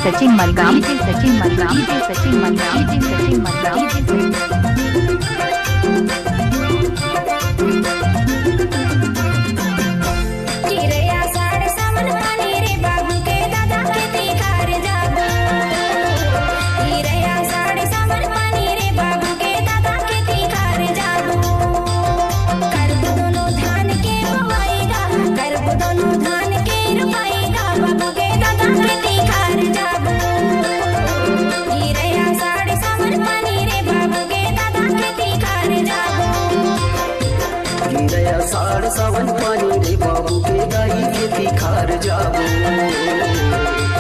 Sachin Malgam, DJ Sachin Malgam, DJ Sachin Malgam, DJ Sachin Malgam, साड़ सावन पानी रे बाबू के दाई खेती खार जाबो।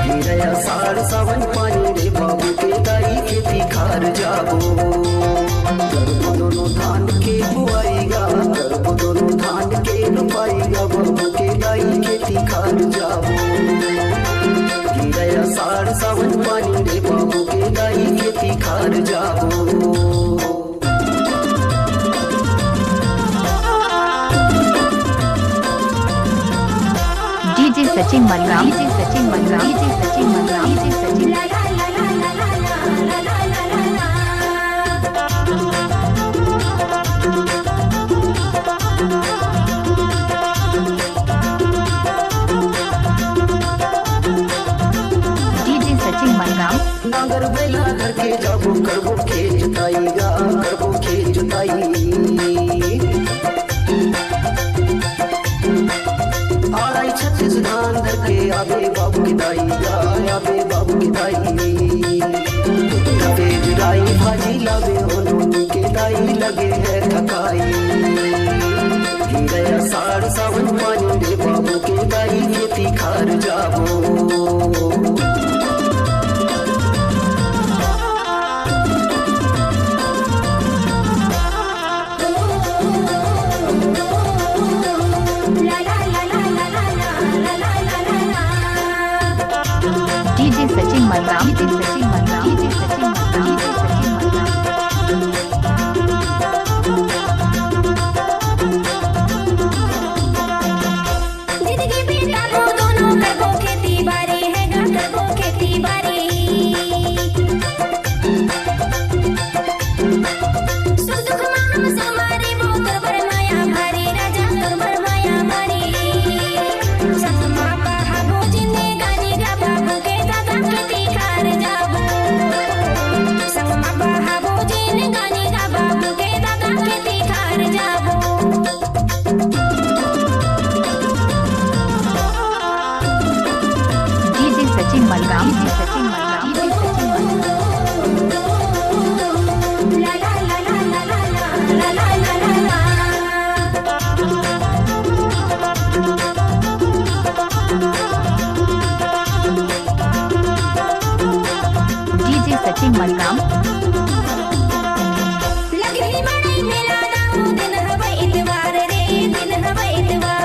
गिरया साड़ सावन पानी रे बाबू के दाई खेती खार जाबो। गर्भ दोनों धान के बुआईगा, गर्भ दोनों धान के रोपाईगा, बाबू के दाई खेती खार जाबो। गिरया साड़ सावन पानी रे बाबू के दाई खेती खार जाबो। DJ Sachin Malgam, DJ Sachin Malgam, DJ Sachin Malgam, DJ Sachin DJ Sachin Malgam. नागर बेला करके जाबो, करबो खेत जुताईगा, करबो खेत जुताई। आड़ाई 36 धान धर के आबे बाबू की दाई गा, आबे बाबू की दाई। कबे जुराई भाजी लावे होनोनी के दाई लगे है थकाई। गिरया साड़ सावन पानी रे बाबू के दाई खेती खार जाबो। DJ Sachin Malgam, DJ Sachin Malgam, DJ Sachin Malgam, DJ Sachin Malgam. जिंदगी बिता दो दोनों, करबो खेती बारी है गा, करबो खेती बारी। सुख दुख माम समारे वो करबर माया भारी, राजा करबर माया भारी। सतमा बहाबो जिंदे गानी गा, बाबू के दादा खेती खार जाबो। सतमा बहाबो जिंदे गानी गा, बाबू के दादा खेती खार जाबो। DJ Sachin Malgam, DJ Sachin Malgam, DJ Sachin Malgam. ला ला ला ला ला ला ला ला ला ला ला। डीजे सचिन मलगाम। लगरी बड़ई मेला दाऊ, दिन हवे इतवार रे, दिन हवे इतवार।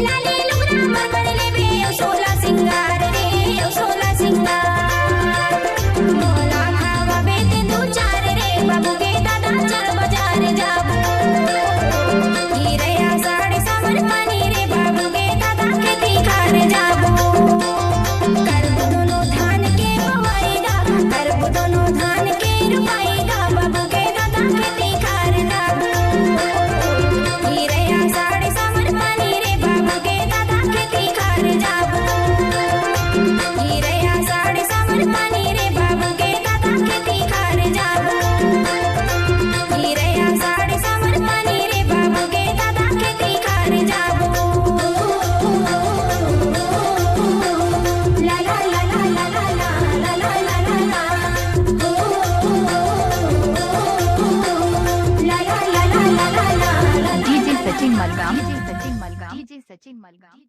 लाली लुगरा मरमर लेबे, ओ सोला सिंगार रे, ओ सोला सिंगार। मोला खावा बेते दू चार रे, बाबू के दादा चल बाजार जाबो। गिरया साड़ी सावन पानी रे, बाबू के दादा खेती खार जाबो। करबो दोनों धान के बुआईगा, करबो दोनों धान के रोपाईगा, बाबू के दादा खेती खार जाबो। गिरया साड़ी सावन पानी रे, बाबू के दादा खेती खार जाबो। गिरया साड़ी सावन पानी रे, बाबू के दादा खेती खार जाबो। गिरया साड़ी सावन पानी रे, बाबू के दादा खेती खार जाबो। ला ला ला ला ला ला ला ला ला ला ला ला। ला ला ला ला ला ला ला ला। DJ Sachin Malgam, DJ Sachin Malgam, DJ Sachin मलगाम।